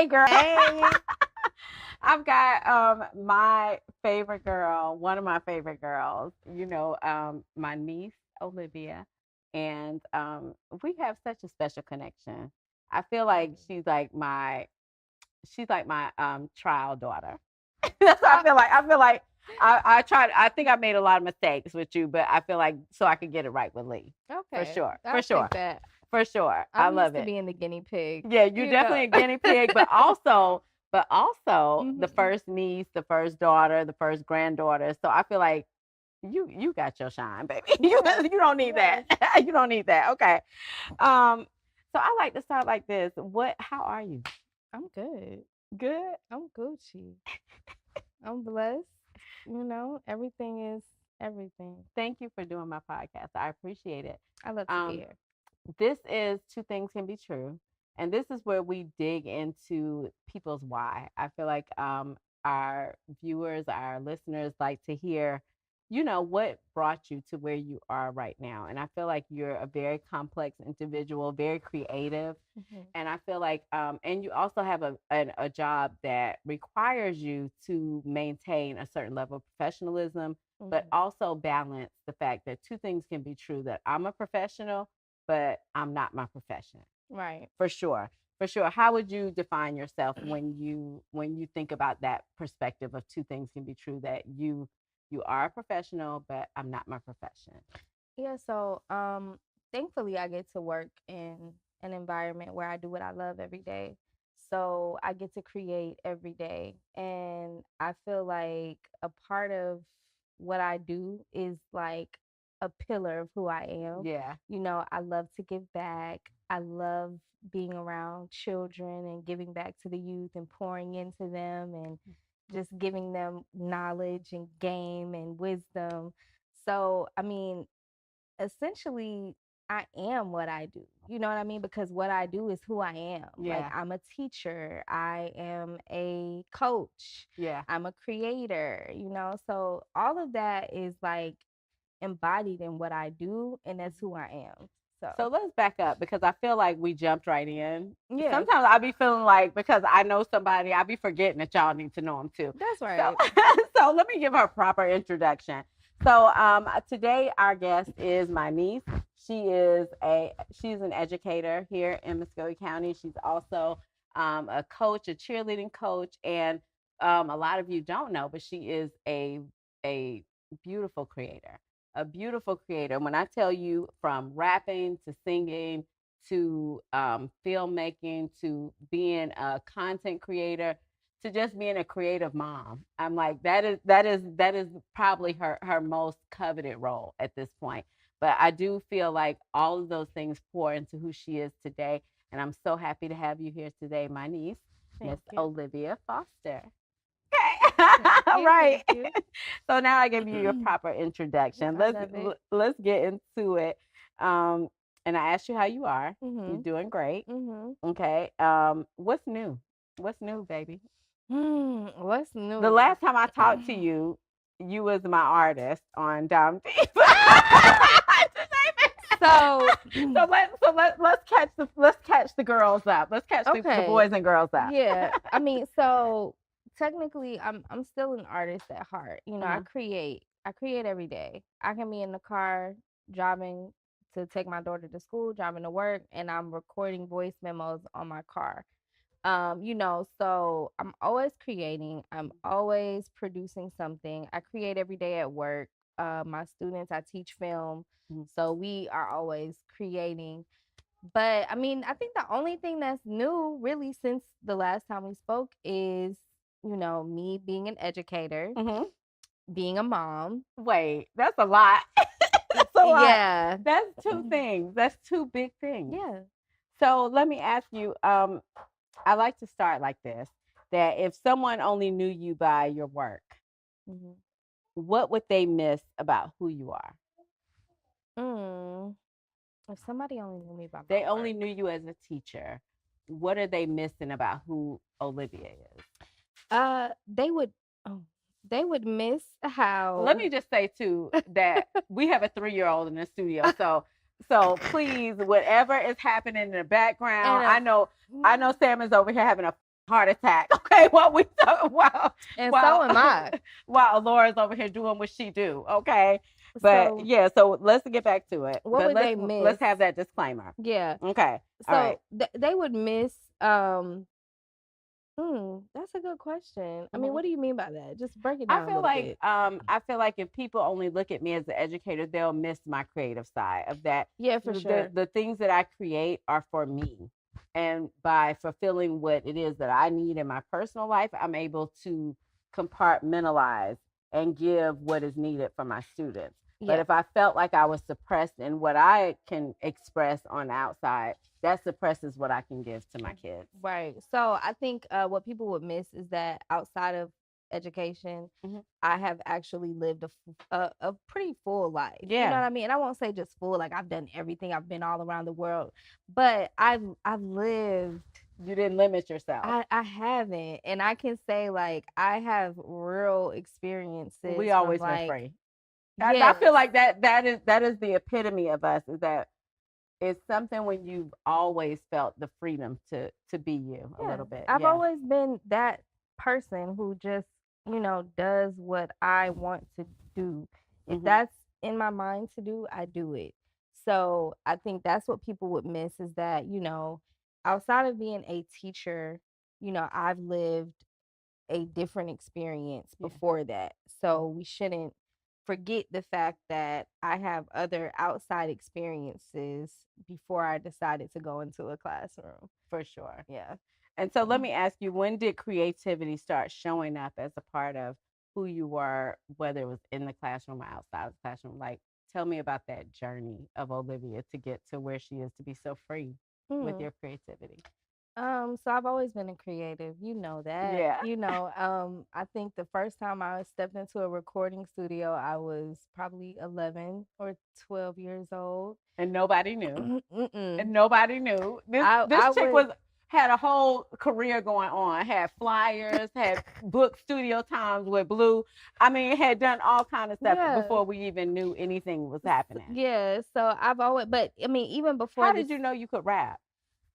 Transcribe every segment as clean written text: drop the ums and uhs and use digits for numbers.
Hey, girl. Hey. I've got my favorite girl, one of my favorite girls, my niece, Olivia. And we have such a special connection. I feel like she's like my trial daughter. That's what I feel like. I feel like I tried. I think I made a lot of mistakes with you, but I feel like so I could get it right with Lee. For Okay. sure. For I'll sure. take that. For sure. I I'm love used to it. being the guinea pig. Yeah, you're You definitely a know. guinea pig, but also the Mhm. first niece, the first daughter, the first granddaughter. So I feel like you got your shine, baby. You don't need Yes. that. You don't need that. Okay. Um. So I like to start like this. How are you? I'm good. Good. I'm Gucci. I'm blessed. Everything is everything. Thank you for doing my podcast. I appreciate it. I love to be Um. here. This is Two Things Can Be True. And this is where we dig into people's why. I feel like our viewers, our listeners like to hear, what brought you to where you are right now. And I feel like you're a very complex individual, very creative. Mhm. And I feel like, and you also have a job that requires you to maintain a certain level of professionalism, but Mhm. also balance the fact that two things can be true, that I'm a professional but I'm not my profession. Right. For sure. For sure. How would you define yourself when you think about that perspective of two things can be true, that you are a professional, but I'm not my profession? Yeah, so thankfully I get to work in an environment where I do what I love every day. So I get to create every day. And I feel like a part of what I do is like a pillar of who I am. Yeah. I love to give back. I love being around children and giving back to the youth and pouring into them and just giving them knowledge and game and wisdom. So, I mean, essentially I am what I do. You know what I mean? Because what I do is who I am. Like Yeah. I'm a teacher, I am a coach, Yeah. I'm a creator. So all of that is like embodied in what I do and that's who I am. So So let's back up because I feel like we jumped right in. yeah, Sometimes I be feeling like because I know somebody, I be forgetting that y'all need to know them too. that's So, right. so let me give her a proper introduction. So, today our guest is my niece. She's an educator here in Muscogee County. She's also a coach, a cheerleading coach, and a lot of you don't know, but she is a beautiful creator, a beautiful creator. When I tell you, from rapping to singing to filmmaking to being a content creator to just being a creative mom, I'm like that is probably her most coveted role at this point. But I do feel like all of those things pour into who she is today, and I'm so happy to have you here today, my niece, Miss Thank you. Olivia Foster. Thank All you. right. Thank you. So now I give you your proper introduction. I Let's love it. let's get into it. Um, and I asked you how you are. You're Mhm. doing great. Mhm. Okay. What's new? What's new, baby? What's The new? last time I talked to you, you was my artist on Dom Deep. So, Let's catch the girls up. Let's catch the okay. boys and girls up. Yeah. I mean, so technically I'm still an artist at heart. I Uh-huh. create. I create every day. I can be in the car driving to take my daughter to school, driving to work, and I'm recording voice memos on my car. So I'm always creating. I'm always producing something. I create every day at work. My students, I teach film. Mhm. So we are always creating. But I mean, I think the only thing that's new really since the last time we spoke is, me being an educator, Mhm. being a mom. Wait, that's a lot. That's a lot. Yeah. That's two things. That's two big things. Yeah. So let me ask you, I like to start like this, that if someone only knew you by your work, hmm what would they miss about who you are? Mm. If somebody only knew me by my They only work, knew you as a teacher. What are they missing about who Olivia is? they would, oh, they would miss Let how. me just say too that we have a 3-year-old in the studio, so please, whatever is happening in the background, And I know Sam is over here having a heart attack. Okay, while we talk, And so while am I. while Laura's over here doing what she do. Okay, but So yeah, so let's get back to it. what But would they let's miss? have that disclaimer. Yeah. Okay, all right. So they would miss that's a good question. I mean, Mhm. what do you mean by that? Just break it I down a feel little like bit. I feel like if people only look at me as an educator, they'll miss my creative side of that. Yeah, for The sure. the things that I create are for me. And by fulfilling what it is that I need in my personal life, I'm able to compartmentalize and give what is needed for my students. But Yeah. if I felt like I was suppressed in what I can express on the outside, that suppresses what I can give to my kids. Right. So I think what people would miss is that outside of education, Mhm. I have actually lived a pretty full life. You know Yeah, what I mean? And I won't say just full, like I've done everything. I've been all around the world, but I've lived. you didn't limit yourself. I haven't, and I can say like I have real We experiences from always been like free. I feel yes, like that is the epitome of us. Is that it's something when you've always felt the freedom to be you a yeah. little bit. I've Yeah. always been that person who just, does what I want to do. If Hmm. that's in my mind to do, I do it. So I think that's what people would miss is that, outside of being a teacher, I've lived a different experience Yeah. before that. So we shouldn't forget the fact that I have other outside experiences before I decided to go into a classroom. For sure. Yeah. And so let me ask you, when did creativity start showing up as a part of who you were, whether it was in the classroom or outside of the classroom? Like, tell me about that journey of Olivia to get to where she is to be so free with Mm. your creativity. So I've always been a creative, you know that. Yeah. I think the first time I stepped into a recording studio, I was probably 11 or 12 years old. And nobody knew. Mm-mm. And nobody knew. This I chick would, was had a whole career going on. Had flyers, had booked studio times with Blue. I mean, had done all kind of stuff yeah, before we even knew anything was happening. yeah. So I've always, but I mean, even before How this, did you know you could rap?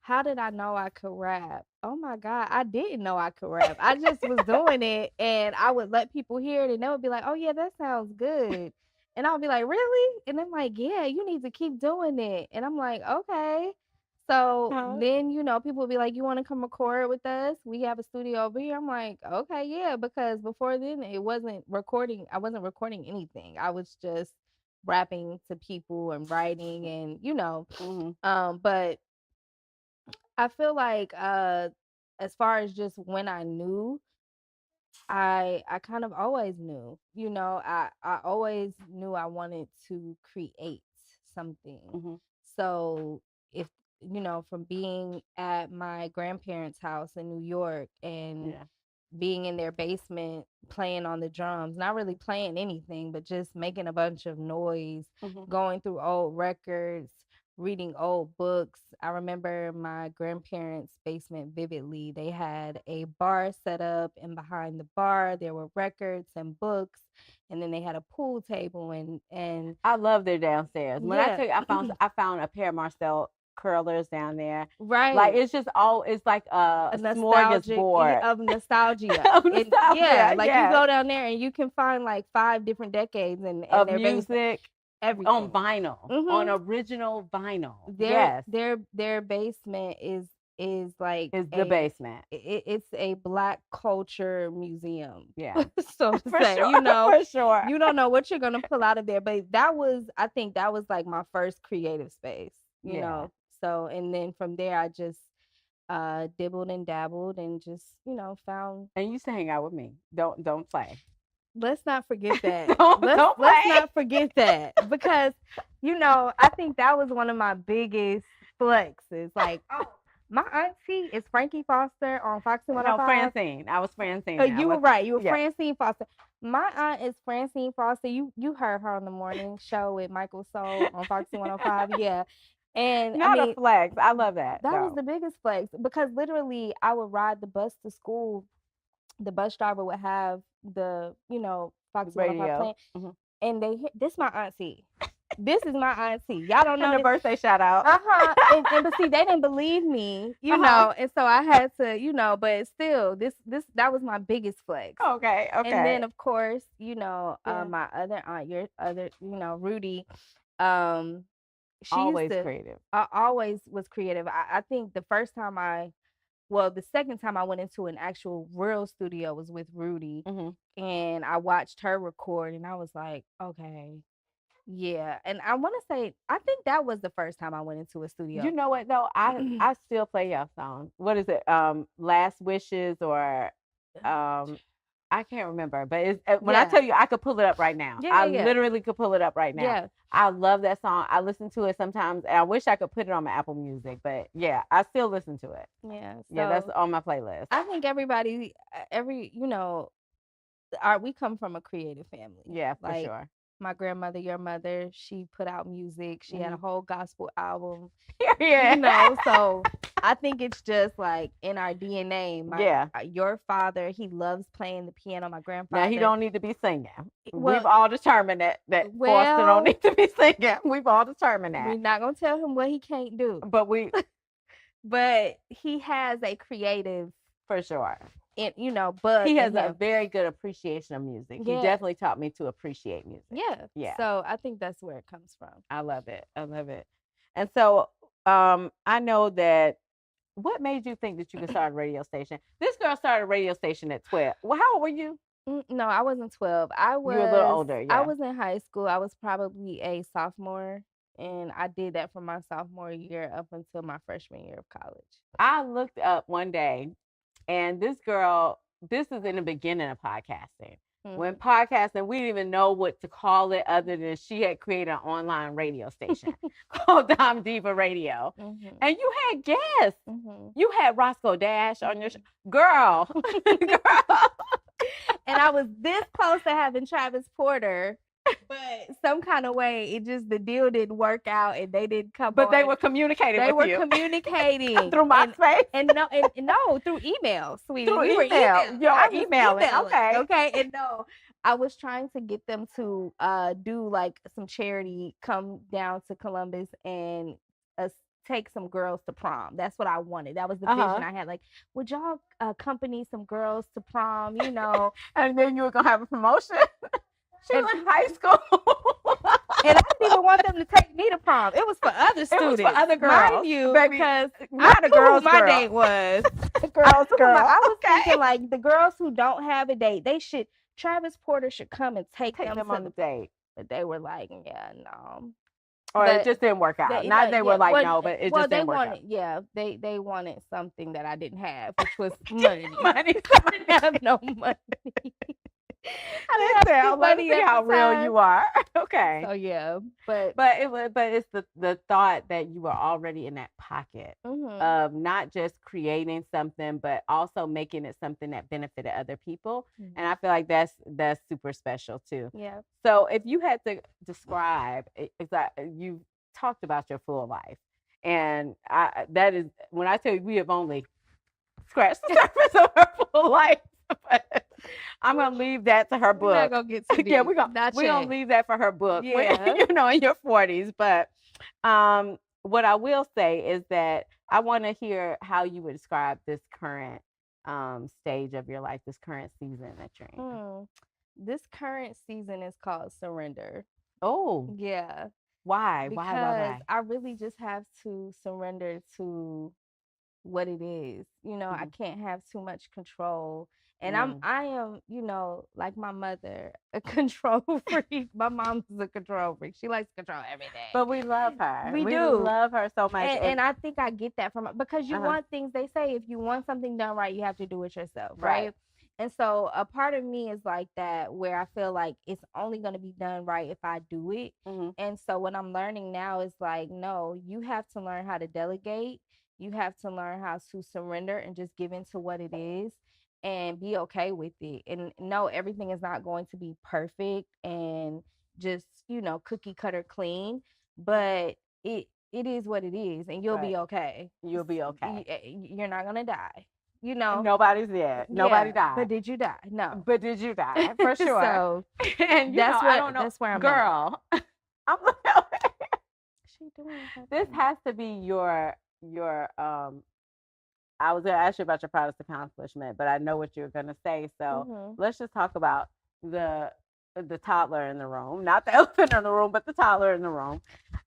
how did I know I could rap? Oh my God, I didn't know I could rap. I just was doing it and I would let people hear it and they would be like, oh yeah, that sounds good. And I'll be like, really? And I'm like, yeah, you need to keep doing it. And I'm like, okay. So Huh? then, people would be like, you want to come record with us? We have a studio over here. I'm like, okay, yeah, because before then it wasn't recording. I wasn't recording anything. I was just rapping to people and writing and, Hmm. but I feel like as far as just when I knew, I kind of always knew. I always knew I wanted to create something. Hmm. So if from being at my grandparents' house in New York and Yeah. being in their basement playing on the drums, not really playing anything, but just making a bunch of noise, Hmm. going through old records, reading old books. I remember my grandparents' basement vividly. They had a bar set up, and behind the bar there were records and books, and then they had a pool table and I love their downstairs. When I yeah, tell you, I found a pair of Marcel curlers down there. Like right. it's just all it's like A a nostalgic smorgasbord of nostalgia. of And yeah, nostalgia. like you Yes, go down there and you can find like 5 different decades in of their basement, music on everything. vinyl, on Mhm. original vinyl. Their Yes, their their basement is like is the basement. it's a black culture museum. Yeah, So to for say, sure, for sure. you don't know what you're gonna pull out of there. But I think that was like my first creative space. Yeah, So and then from there I just dibbled and dabbled and just, found. and you used to hang out with me. Don't play. Let's not forget that. Don't Let's play. not forget that because I think that was one of my biggest flexes. Like, oh, my auntie is Frankie Foster on Foxy No, 105. Francine. I was Francine. I You were was. right. You were Yeah. Francine Foster. My aunt is Francine Foster. You heard her on the morning show with Michael Soul on Foxy 105. Yeah. And I Not a mean, flex. I love that that was though. the biggest flex because literally I would ride the bus to school. The bus driver would have the Foxy 105 Radio. playing, and this my auntie. This is my auntie. Y'all don't know And the this. birthday shout out. And but see, they didn't believe me, you Uh-huh. know, and so I had to, but still, this that was my biggest flex. Okay. And then Okay. of course, Yeah. my other aunt, your other, Rudy, um, she used Always to creative. always was creative. I think the first time the second time I went into an actual real studio was with Rudy, Mm-hmm. and I watched her record, and I was like, okay, yeah. And I want to say, I think that was the first time I went into a studio. You know what though? I still play your song. What is it? Last Wishes or I can't remember. But it's when I Yeah. tell you I could pull it up right now. Yeah, I yeah, yeah. literally could pull it up right now. Yeah. I love that song. I listen to it sometimes, and I wish I could put it on my Apple Music. But yeah, I still listen to it. Yeah. Yeah, that's So on my playlist. I think everybody, we come from a creative family. Yeah, for Like sure. my grandmother, your mother, she put out music. She had a whole gospel album. Yeah. So I think it's just like in our DNA. Yeah. Your father, he loves playing the piano. My grandfather. Now he don't need to be singing. Well, We've all determined that Foster well, don't need to be singing. We've all determined that. we're not gonna tell him what he can't do. But But he has a creative, for sure. bug. He in has a him. very good appreciation of music. He Yeah. definitely taught me to appreciate music. Yeah. Yeah. So I think that's where it comes from. I love it. I love it. And so I know that what made you think that you could start a radio station? This girl started a radio station at 12. Well, how old were you? No, I wasn't 12. I was. You were a little older, yeah. I was in high school. I was probably a sophomore, and I did that from my sophomore year up until my freshman year of college. I looked up one day, and this girl, this is in the beginning of podcasting. When podcasting, we didn't even know what to call it other than she had created an online radio station called Dom Diva Radio. And you had guests. You had Roscoe Dash on your show. Girl. Girl. And I was this close to having Travis Porter, but some kind of way, the deal didn't work out, and they didn't come. But they were communicating with you. They were communicating through MySpace? And no, through email, sweetie. Through we email. You're emailing. Okay. Okay. And no, I was trying to get them to do like some charity, come down to Columbus and take some girls to prom. That's what I wanted. That was the vision I had. Like, would y'all accompany some girls to prom? And then you were gonna have a promotion. She was in high school. And I didn't even want them to take me to prom. It was for other students. It was for other girls. Mind you, baby, because not a girl's my girl. date was. Girl's girl. I was thinking like the girls who don't have a date, Travis Porter should come and take them on the date. But they were like, yeah, no. Or it just didn't work out. They were like, no, but it just didn't work out. Yeah, they wanted something that I didn't have, which was money. Money. I didn't have no money. Let me see how real you are. Okay. So yeah, but it's the thought that you were already in that pocket of not just creating something, but also making it something that benefited other people. And I feel like that's super special too. Yeah. So if you had to describe, you talked about your full life, and that is when I tell you we have only scratched the surface of her full life. But I'm gonna leave that to her book. We're not gonna get too deep. Yeah, we're gonna leave that for her book. Yeah. When, in your 40s. But what I will say is that I want to hear how you would describe this current stage of your life, this current season that you're in. This current season is called surrender. Oh. Yeah. Why? Because Why? I really just have to surrender to what it is. I can't have too much control. And I am, like my mother, a control freak. My mom's a control freak. She likes to control everything. But we love her. We do love her so much. And I think I get that from her because you want things. They say if you want something done right, you have to do it yourself, right? And so a part of me is like that, where I feel like it's only going to be done right if I do it. And so what I'm learning now is like, no, you have to learn how to delegate. You have to learn how to surrender and just give into what it is and be okay with it. And no, everything is not going to be perfect and just, cookie cutter clean, but it is what it is, and you'll be okay. You'll be okay. You're not going to die. Nobody's dead. Nobody died. But did you die? No. But did you die? For sure. So and that's I don't know. That's where I'm girl. I'm she doing with her This thing? has to be your I was going to ask you about your proudest accomplishment, but I know what you're going to say. So Mhm. let's just talk about the the toddler in the room, not the elephant in the room, but the toddler in the room.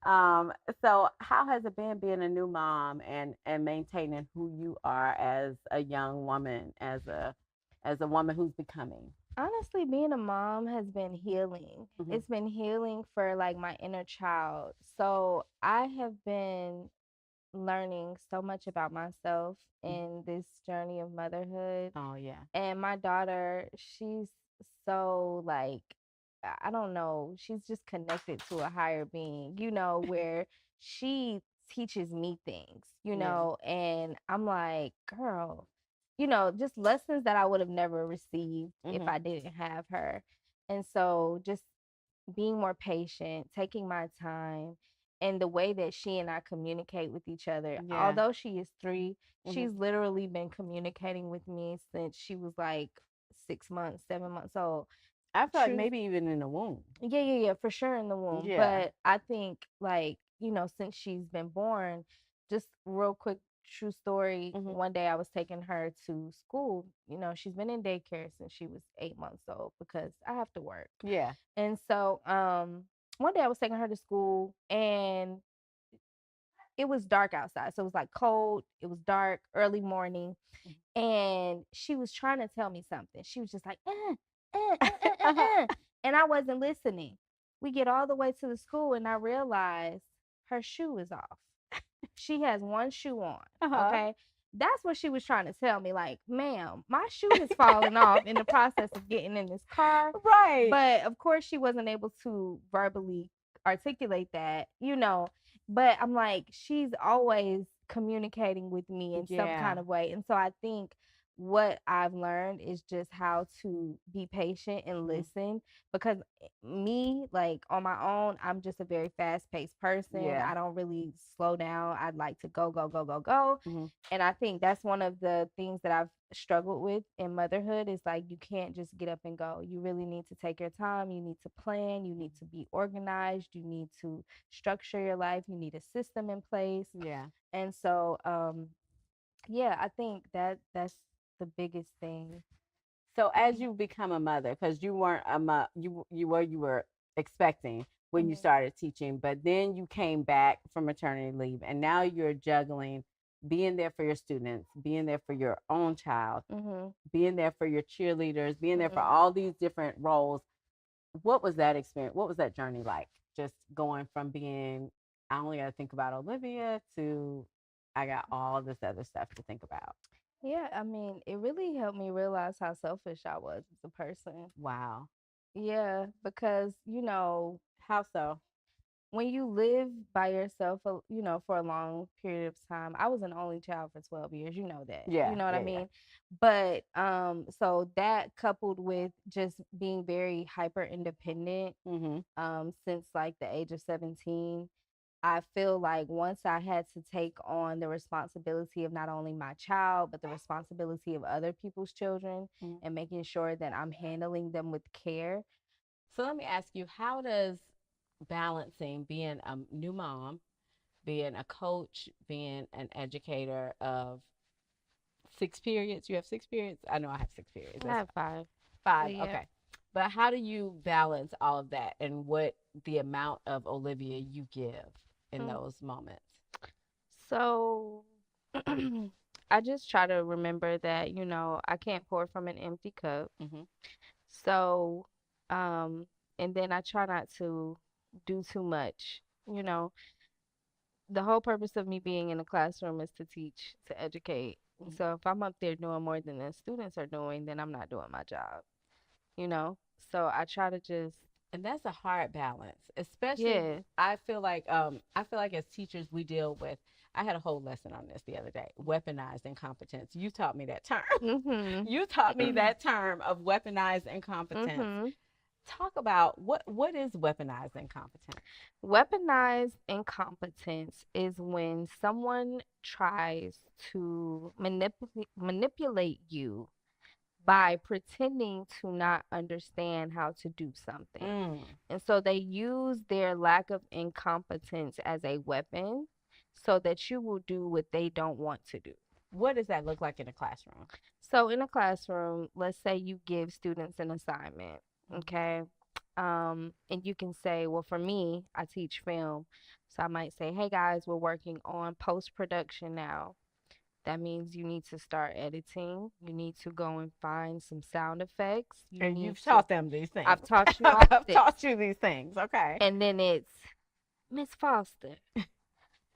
Um, so how has it been being a new mom and maintaining who you are as a young woman, as a woman who's becoming? Honestly, being a mom has been healing. Hmm. It's been healing for like my inner child. So I have been learning so much about myself in this journey of motherhood. Oh yeah, And my daughter, she's so like, I don't know, she's just connected to a higher being, where she teaches me things, yeah, and I'm like, girl, just lessons that I would have never received if hmm, I didn't have her. And so just being more patient, taking my time, and the way that she and I communicate with each other. yeah, Although she is 3, hmm. she's literally been communicating with me since she was like 6 months, 7 months old. I feel like Truth, maybe even in the womb. yeah, yeah, yeah, for sure in the womb. Yeah. But I think, like, since she's been born, just real quick, true story. Hmm. One day I was taking her to school. She's been in daycare since she was 8 months old because I have to work. Yeah. And so, one day I was taking her to school and it was dark outside. So it was like cold, it was dark, early morning, and she was trying to tell me something. She was just like, and I wasn't listening. We get all the way to the school and I realized her shoe is off. She has one shoe on. Uh-huh. Okay. That's what she was trying to tell me. Like, ma'am, my shoe has fallen off in the process of getting in this car. Right. But of course, she wasn't able to verbally articulate that, But I'm like, she's always communicating with me in some Yeah. kind of way. And so I think what I've learned is just how to be patient and Mhm. listen because me, like on my own, I'm just a very fast paced person. Yeah. I don't really slow down. I'd like to go, go, go, go, go. Mhm. And I think that's one of the things that I've struggled with in motherhood is like you can't just get up and go. You really need to take your time. You need to plan. You need to be organized. You need to structure your life. You need a system in place. Yeah. And so, yeah, I think that's the biggest thing. So as you become a mother, because you weren't you were expecting when you Mhm. started teaching, but then you came back from maternity leave, and now you're juggling being there for your students, being there for your own child, Mhm. being there for your cheerleaders, being there for Mhm. all these different roles. What was that experience? What was that journey like? Just going from being, I only got to think about Olivia to I got all this other stuff to think about. Yeah, I mean, it really helped me realize how selfish I was as a person. Wow. Yeah, because, How so? when you live by yourself, for a long period of time, I was an only child for 12 years, you know that. You Yeah, know what I yeah, yeah. mean? But so that coupled with just being very hyper independent Mm-hmm. since like the age of 17, I feel like once I had to take on the responsibility of not only my child, but the responsibility of other people's children Mm-hmm. and making sure that I'm handling them with care. So let me ask you, how does balancing being a new mom, being a coach, being an educator of six periods? You have six periods? I know I have six periods. I That's have five. But five. yeah. Okay. But how do you balance all of that and what the amount of Olivia you give in Mm. those moments? So I just try to remember that, I can't pour from an empty cup. Mm-hmm. So, um, and then I try not to do too much. You know, the whole purpose of me being in the classroom is to teach, to educate. So if I'm up there doing more than the students are doing, then I'm not doing my job, you know? So I try to just, And that's a hard balance, especially yeah. I feel like as teachers we deal with, I had a whole lesson on this the other day, weaponized incompetence. You taught me that term. Mhm. You taught me that term of weaponized incompetence. Mhm. Talk about what is weaponized incompetence. Weaponized incompetence is when someone tries to manipulate you by pretending to not understand how to do something. Mm. And so they use their lack of incompetence as a weapon so that you will do what they don't want to do. What does that look like in a classroom? So in a classroom, let's say you give students an assignment, okay? And you can say, well, for me, I teach film. So I might say, hey guys, we're working on post production now. That means you need to start editing. You need to go and find some sound effects. And you've taught them these things. I've taught you all I've this. taught you these things. Okay. And then it's Miss Foster.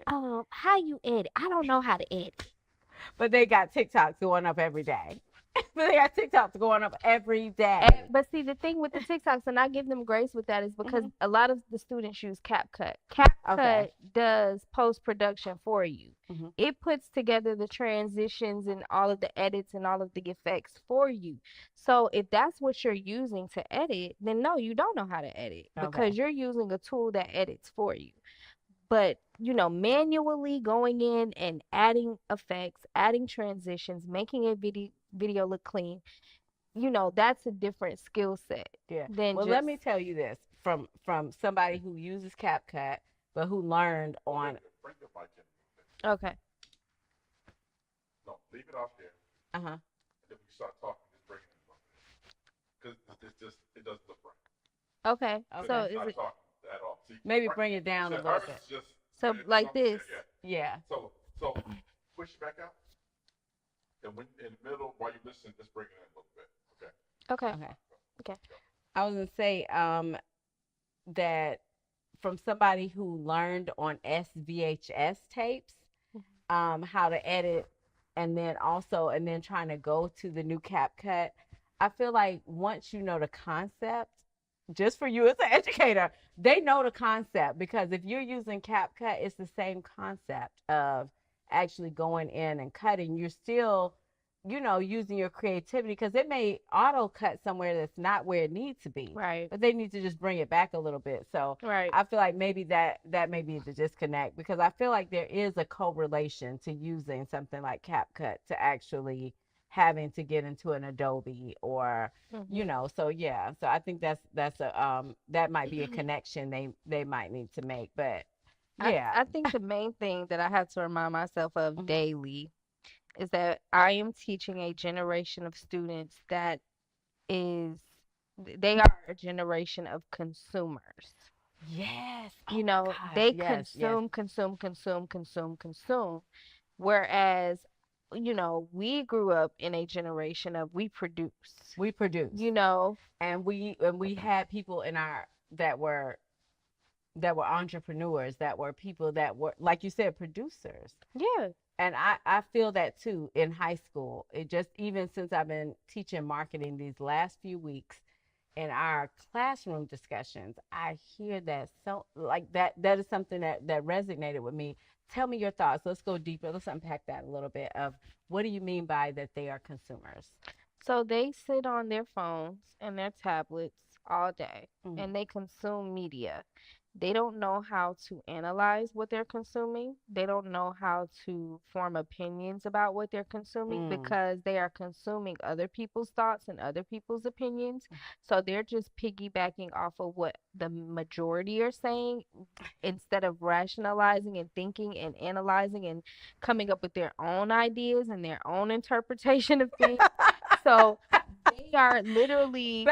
How you edit? I don't know how to edit. But they got TikToks going up every day. But they got TikToks going up every day. But see, the thing with the TikToks, and I give them grace with that, is because Mhm. a lot of the students use CapCut. CapCut Okay. does post production for you. Mhm. It puts together the transitions and all of the edits and all of the effects for you. So if that's what you're using to edit, then no, you don't know how to edit because Okay. you're using a tool that edits for you. But manually going in and adding effects, adding transitions, making a video look clean, that's a different skill set. Yeah. Than Well, just, let me tell you this from somebody who uses CapCut, but who learned on. Bring the mic in. Okay. No, leave it out there. Uh huh. And then we start talking, just bring it in from there. Because it doesn't look right. Okay. Okay. So Not is it talking at all. See, Maybe bring it down a little hers bit. is just so like this? Yeah. So push it back out. And when in the middle, while you're listening, just bring it in a little bit. Okay. Okay. Okay. I was gonna say that from somebody who learned on SVHS tapes how to edit, and then trying to go to the new CapCut. I feel like once you know the concept, just for you as an educator, they know the concept, because if you're using CapCut, it's the same concept of actually going in and cutting. You're still, using your creativity, because it may auto cut somewhere that's not where it needs to be. Right. But they need to just bring it back a little bit. So Right. I feel like maybe that may be the disconnect, because I feel like there is a correlation to using something like CapCut to actually having to get into an Adobe or so yeah, so I think that's a that might be a connection they might need to make. But yeah, I think the main thing that I have to remind myself of daily is that I am teaching a generation of students that they are a generation of consumers. yes, They yes, consume. Whereas, we grew up in a generation of we produce. and we had people in our that were entrepreneurs, that were people that were, like you said, producers. Yeah. And I feel that too in high school. It just, even since I've been teaching marketing these last few weeks, in our classroom discussions, I hear that, so like that is something that resonated with me. Tell me your thoughts. Let's go deeper. Let's unpack that a little bit of what do you mean by that they are consumers? So they sit on their phones and their tablets all day and they consume media. They don't know how to analyze what they're consuming. They don't know how to form opinions about what they're consuming because they are consuming other people's thoughts and other people's opinions. So they're just piggybacking off of what the majority are saying instead of rationalizing and thinking and analyzing and coming up with their own ideas and their own interpretation of things. So they are literally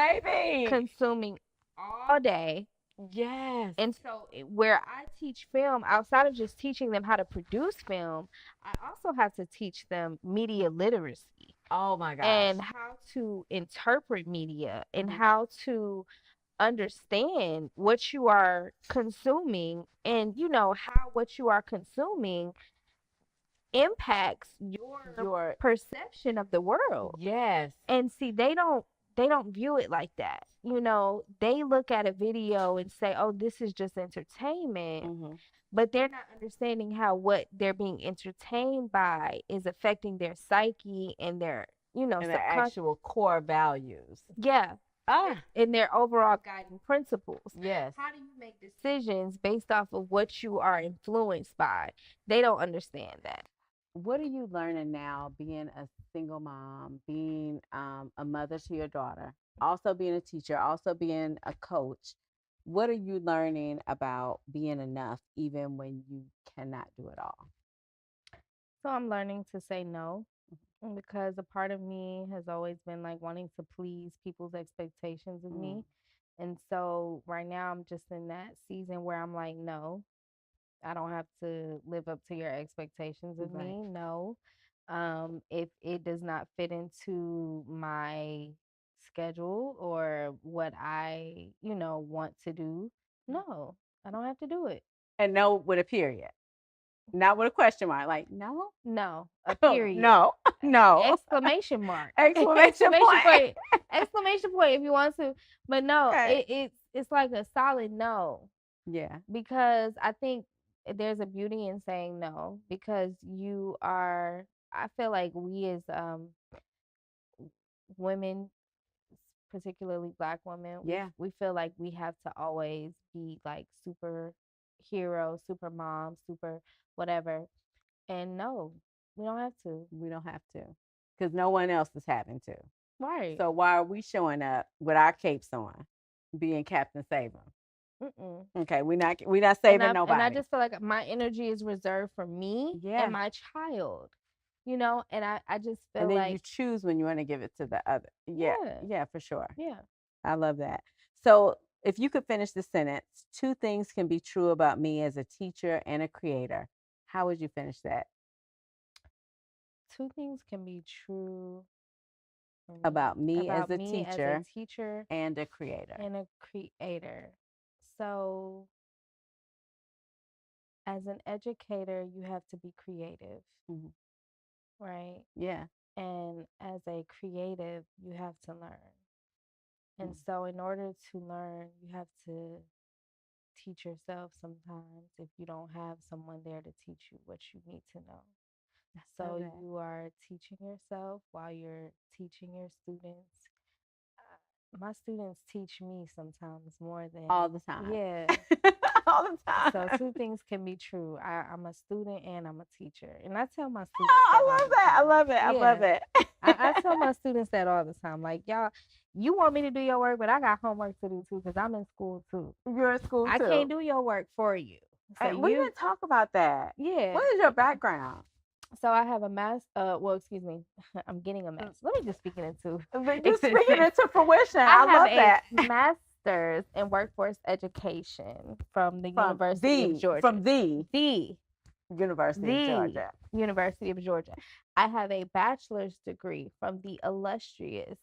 consuming all day. Yes. And so where I teach film, outside of just teaching them how to produce film, I also have to teach them media literacy. Oh my gosh. And how to interpret media and how to understand what you are consuming, and how what you are consuming impacts your perception of the world. Yes. And see, they don't view it like that. They look at a video and say, oh, this is just entertainment. But they're not understanding how what they're being entertained by is affecting their psyche and their, and their actual core values. Yeah. And their overall guiding principles. Yes. How do you make decisions based off of what you are influenced by? They don't understand that. what are you learning now being a single mom, being a mother to your daughter, also being a teacher, also being a coach? What are you learning about being enough even when you cannot do it all? So I'm learning to say no, because a part of me has always been like wanting to please people's expectations of Mm, me. And so right now I'm just in that season where I'm like, no, I don't have to live up to your expectations of right. me. No. If it does not fit into my schedule or what I, want to do, no, I don't have to do it. And no with a period, not with a question mark. Like, no, No, a oh, period. no, no. Exclamation mark. Exclamation Exclamation point. point. Exclamation point if you want to. But no, Okay. it's like a solid no, Yeah. because I think there's a beauty in saying no, because you are, I feel like we as women, particularly black women, we Yeah. we feel like we have to always be like super hero, super mom, super whatever. And no, we don't have to. We don't have to because no one else is having to. Right. So why are we showing up with our capes on, being Captain Save 'em? Mm-mm. Okay, we not And saving I nobody. just feel like my energy is reserved for me and Yeah, my child, and I just and feel then you like, choose when you want to give it to the other. Yeah, yeah, yeah, for sure. yeah. I love that. So if you could finish the sentence, two things can be true about me as a teacher and a creator. How would you finish that? Two things can be true for me About me as about a me as a teacher teacher and a creator. and a creator. So, as an educator, you have to be creative, Mhm. right? Yeah. And as a creative, you have to learn. And Mm. so, in order to learn, you have to teach yourself sometimes if you don't have someone there to teach you what you need to know. I love So that. you are teaching yourself while you're teaching your students. My students teach me sometimes more than, All the time. yeah. All the So time. two things can be true. I'm a student and I'm a teacher. And I tell my students Oh, that I all love the that. I time. love it. I love Yeah. it. I tell my students that all the time. Like, y'all, you want me to do your work, but I got homework to do too, because I'm in school too. You're in school I too. can't do your work for you. So And we didn't talk about that. yeah. What is your background? So I have a well, excuse me, I'm getting a master. Let me just speak it into But you speaking existence. into fruition. I I have love that. a master's in workforce education from the University of Georgia. From the The University of the Georgia. University of Georgia. I have a bachelor's degree from the illustrious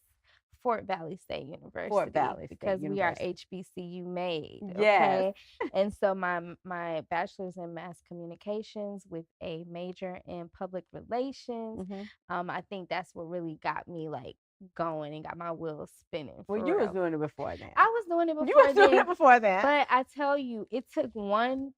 Fort Valley State University, State because we are University. HBCU made. Yes. Okay. And so my bachelor's in mass communications with a major in public relations. I think that's what really got me like going and got my wheels spinning. Well, For you was real. doing it before then. I was doing it You before was doing then, it before then. but I tell you, it took one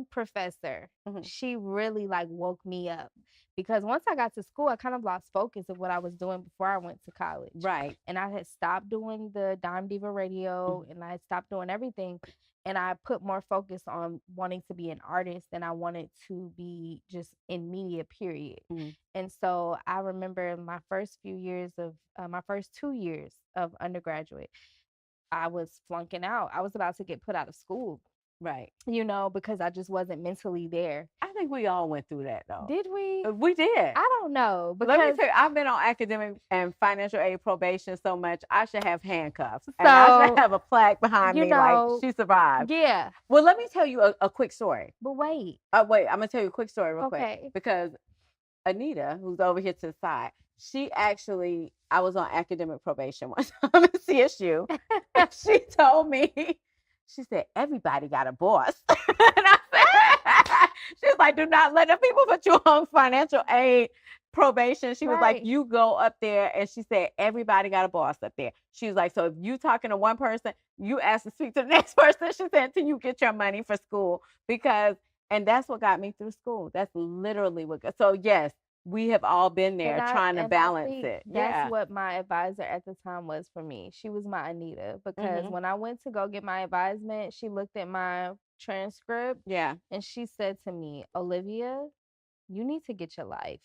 professor. Mhm. She really like woke me up, because once I got to school, I kind of lost focus of what I was doing before I went to college. Right. And I had stopped doing the Dime Diva radio, and I had stopped doing everything. And I put more focus on wanting to be an artist than I wanted to be just in media, period. Mhm. And so I remember my first few years of my first 2 years of undergraduate, I was flunking out. I was about to get put out of school, Right. because I just wasn't mentally there. I think we all went through that though. Did we? We did. I don't know, Let me because tell you, I've been on academic and financial aid probation so much, I should have handcuffs. And I should So, have a plaque behind you me like know, she survived. yeah. Well, let me tell you a quick story. But wait. Wait, I'm going to tell you a quick story real quick. Okay. Because Anita, who's over here to the side, she actually, I was on academic probation one time at CSU. And she told me, she said, everybody got a boss. And I said, she was like, do not let the people put you on financial aid probation. She was like, Right. you go up there. And she said, everybody got a boss up there. She was like, so if you talking to one person, you ask to speak to the next person. She said, until you get your money for school. And that's what got me through school. That's literally what. So yes, we have all been there trying to balance it. That's what my advisor at the time was for me. She was my Anita, because when I went to go get my advisement, she looked at my transcript Yeah. and she said to me, Olivia, you need to get your life.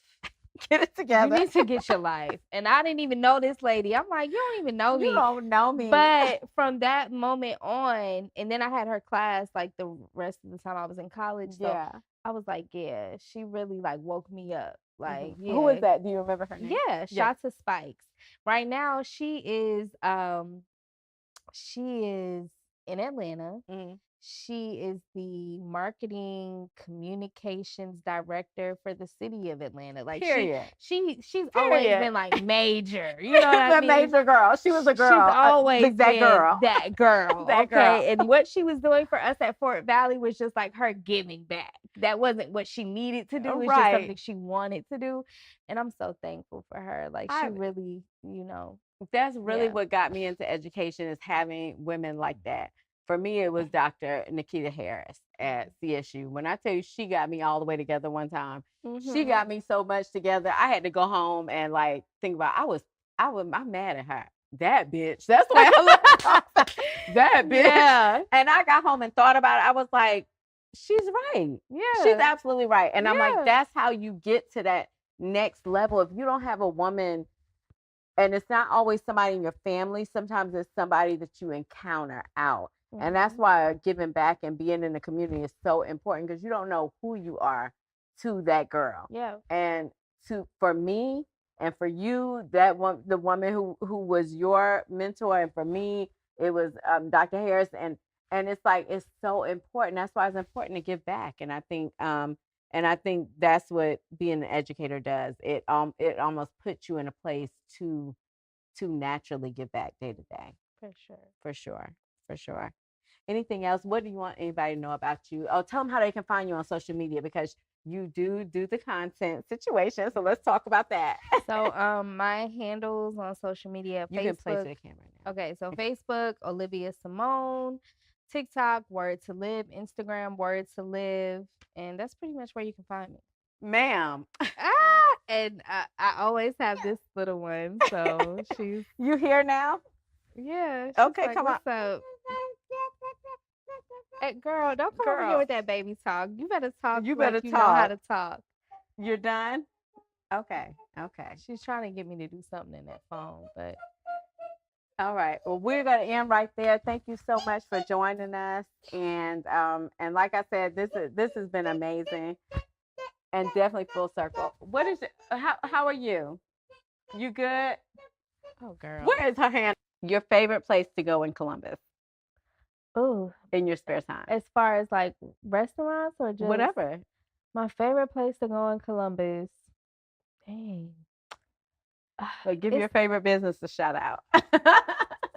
Get it together. You need to get your life. And I didn't even know this lady. I'm like, you don't even know You me. don't know me. But from that moment on, and then I had her class like the rest of the time I was in college. So yeah. I was like, yeah, she really like woke me up. Like, yeah. Who is that? Do you remember her name? Yeah, Shots of Spikes. Right now she is in Atlanta. Mhm. She is the marketing communications director for the city of Atlanta. Like Period. she's always Period. been like major. You know what I The mean? major girl. She was a girl. She's always that been girl. that girl. That Okay. girl. And what she was doing for us at Fort Valley was just like her giving back. That wasn't what she needed to do. It's just Right. something she wanted to do. And I'm so thankful for her. Like she really, That's really Yeah. what got me into education, is having women like that. For me, it was Dr. Nikita Harris at CSU. When I tell you, she got me all the way together one time. She got me so much together. I had to go home and like think about. I'm mad at her. That bitch. That's the way I look. That bitch. Yeah. And I got home and thought about it. I was like, she's right. Yeah. She's absolutely right. And I'm Yeah. like, that's how you get to that next level. If you don't have a woman, and it's not always somebody in your family, sometimes it's somebody that you encounter out. And that's why giving back and being in the community is so important, because you don't know who you are to that girl. Yeah. And for me and for you, that one, the woman who was your mentor, and for me, it was Dr. Harris. And it's like, it's so important. That's why it's important to give back. And I think that's what being an educator does. It almost puts you in a place to naturally give back day to day. For sure. For sure. For sure. Anything else? What do you want anybody to know about you? Oh, tell them how they can find you on social media, because you do the content situation. So let's talk about that. So my handles on social media, You Facebook. can play to the camera now. Okay, so Facebook, Olivia Simone, TikTok, Word to Live, Instagram, Word to Live, and that's pretty much where you can find me. Ma'am. And I always have this little one, so she's You here now? yeah. She's Okay, like, come on. what's up? Hey, girl, don't come over here with that baby talk. You better talk. You better like you know how to talk. talk. You're done? Okay. Okay. She's trying to get me to do something in that phone, but all right. Well, we're going to end right there. Thank you so much for joining us. And like I said, this has been amazing, and definitely full circle. What is it? How are you? You good? oh girl. Where is her hand? Your favorite place to go in Columbus Oh, in your spare time? as far as like restaurants or just Whatever. My favorite place to go in Columbus. Dang. But give your favorite business a shout out.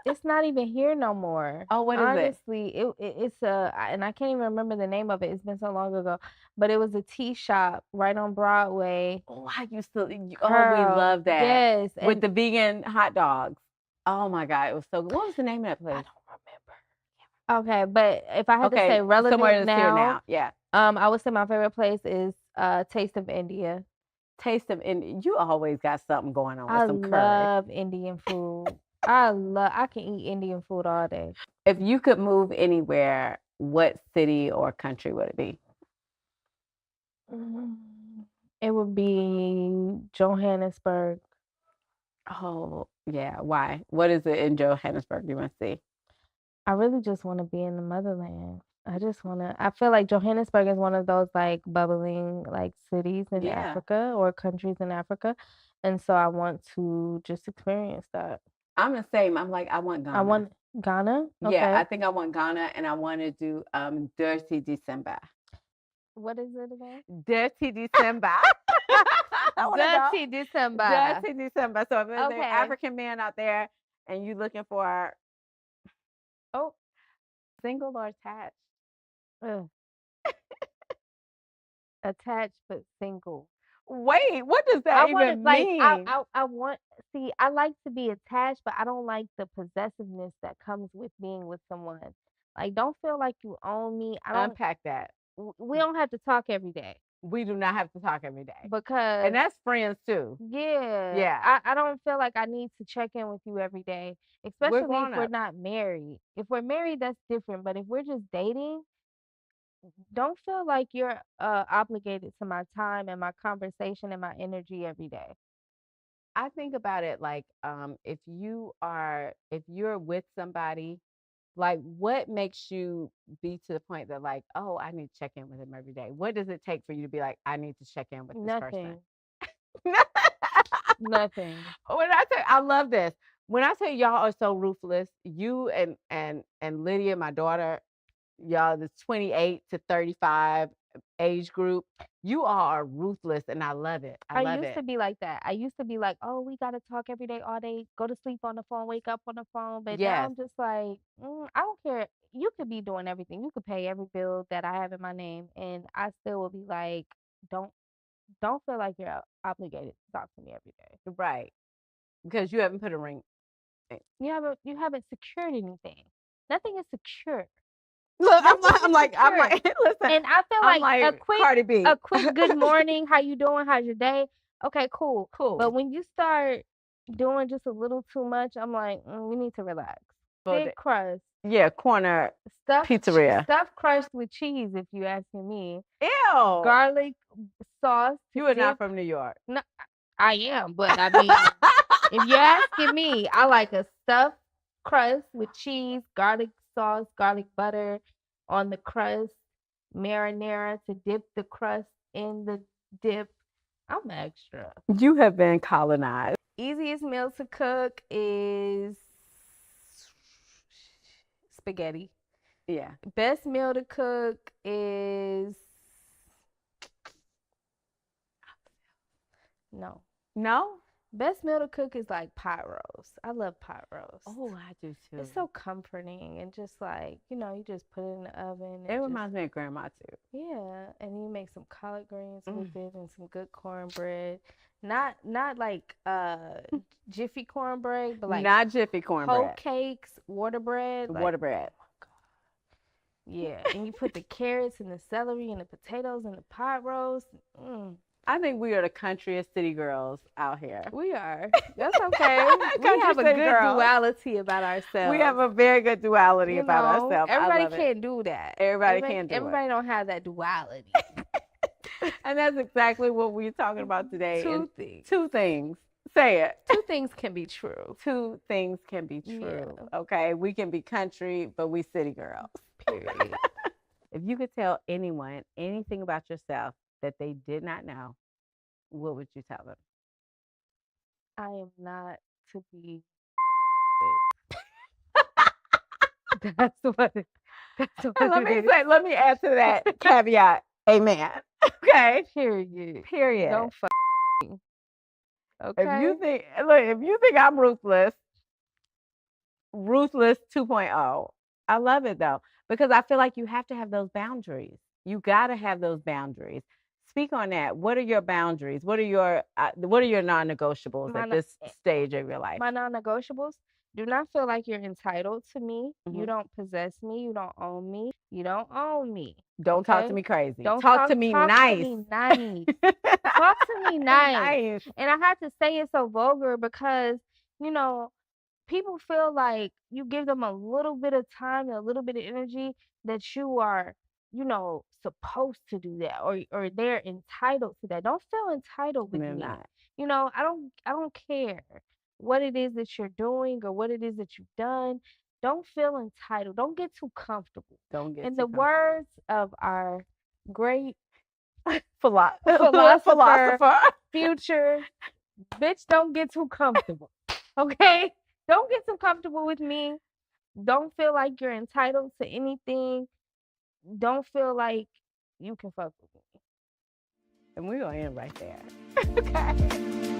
It's not even here no more. Oh, what is it? Honestly, it's and I can't even remember the name of it. It's been so long ago. But it was a tea shop right on Broadway. Oh, I used to. We Girl, love that. Yes. With the vegan hot dogs. Oh my God, it was so good. What was the name of that I place? don't remember. Okay, but if I had to say relevant somewhere that's here now, yeah. I would say my favorite place is Taste of India. Taste of India. You always got something going on with I some curry. love Indian food. I can eat Indian food all day. If you could move anywhere, what city or country would it be? It would be Johannesburg. Oh, yeah. Why? What is it in Johannesburg you want to see? I really just want to be in the motherland. I feel like Johannesburg is one of those like bubbling like cities in Africa or countries in Africa. And so I want to just experience that. I'm the same. I'm like, I want Ghana. I want Ghana? Okay. Yeah, I think I want Ghana, and I want to do Dirty December. What is it again? Dirty December. Dirty December. Dirty December. So if there's an African man out there and you looking for single or attached? Attached but single. Wait, what does that even mean? I like to be attached, but I don't like the possessiveness that comes with being with someone. Like, don't feel like you own me. Unpack that. We don't have to talk every day. We do not have to talk every day. And that's friends too. Yeah. Yeah. I don't feel like I need to check in with you every day, especially if we're not married. If we're married, that's different. But if we're just dating, don't feel like you're obligated to my time and my conversation and my energy every day. I think about it like if you're with somebody, like what makes you be to the point that like, oh, I need to check in with him every day? What does it take for you to be like, I need to check in with this person? Nothing. Nothing. When I tell I love this. When I tell y'all are so ruthless, you and Lydia, my daughter, y'all, the 28 to 35 age group, you all are ruthless, and I love it. I I love used it. to be like that. I used to be like, oh, we got to talk every day, all day, go to sleep on the phone, wake up on the phone. But now Yes, I'm just like, I don't care. You could be doing everything. You could pay every bill that I have in my name, and I still will be like, don't don't feel like you're obligated to talk to me every day. right. Because you haven't put a ring. You haven't secured anything. Nothing is secure. Look, Nothing is I'm secure. like, listen, And I feel I'm like a like quick Cardi B. a quick good morning, how you doing? How's your day? Okay, cool. Cool. But when you start doing just a little too much, I'm like, we need to relax. Well, Thick crust, yeah, corner pizzeria. stuffed crust with cheese, if you asking me. Ew. Garlic sauce. To You are not dip. from New York. No, I am, but I mean, if you're asking me, I like a stuffed crust with cheese, garlic sauce, garlic butter on the crust, marinara to dip the crust in the dip. I'm extra. You have been colonized. Easiest meal to cook is spaghetti. Yeah. Best meal to cook is no. No? Best meal to cook is like pot roast. I love pot roast. Oh, I do too. It's so comforting and just like, you just put it in the oven. It reminds me of grandma too. Yeah, and you make some collard greens with it and some good cornbread. Not like Jiffy cornbread, but like Not Jiffy whole cornbread. cakes, water bread. Like, Water bread. yeah, and you put the carrots and the celery and the potatoes and the pot roast. I think we are the countryest city girls out here. We are. That's okay. We Country have a city good girls. duality about ourselves. We have a very good duality about ourselves. Everybody can't do that. Everybody can't do it. Everybody don't have that duality. And that's exactly what we're talking about today. Two things. Two things. Say it. Two things can be true. Two things can be true. Yeah. Okay. We can be country, but we city girls. Period. If you could tell anyone anything about yourself that they did not know, what would you tell them? I am not to be. That's what. Let me add to that caveat. Amen. Okay. Period. Don't fuck me. Okay. If you think I'm ruthless 2.0. I love it though, because I feel like you have to have those boundaries. You got to have those boundaries. Speak on that. What are your boundaries? What are your non-negotiables at this stage of your life? My non-negotiables: do not feel like you're entitled to me. You don't possess me. You don't own me. You don't own me. Don't okay? talk to me crazy. Don't talk to me nice. To me nice. Talk to me nice. And I had to say it so vulgar because, people feel like you give them a little bit of time and a little bit of energy that you are, supposed to do that or they're entitled to that. Don't feel entitled with me. Not. I don't care what it is that you're doing or what it is that you've done. Don't feel entitled. Don't get too comfortable. In the words of our great philosopher, Future, bitch, don't get too comfortable. Okay? Don't get too comfortable with me. Don't feel like you're entitled to anything. Don't feel like you can fuck with me. And we're going to end right there. Okay.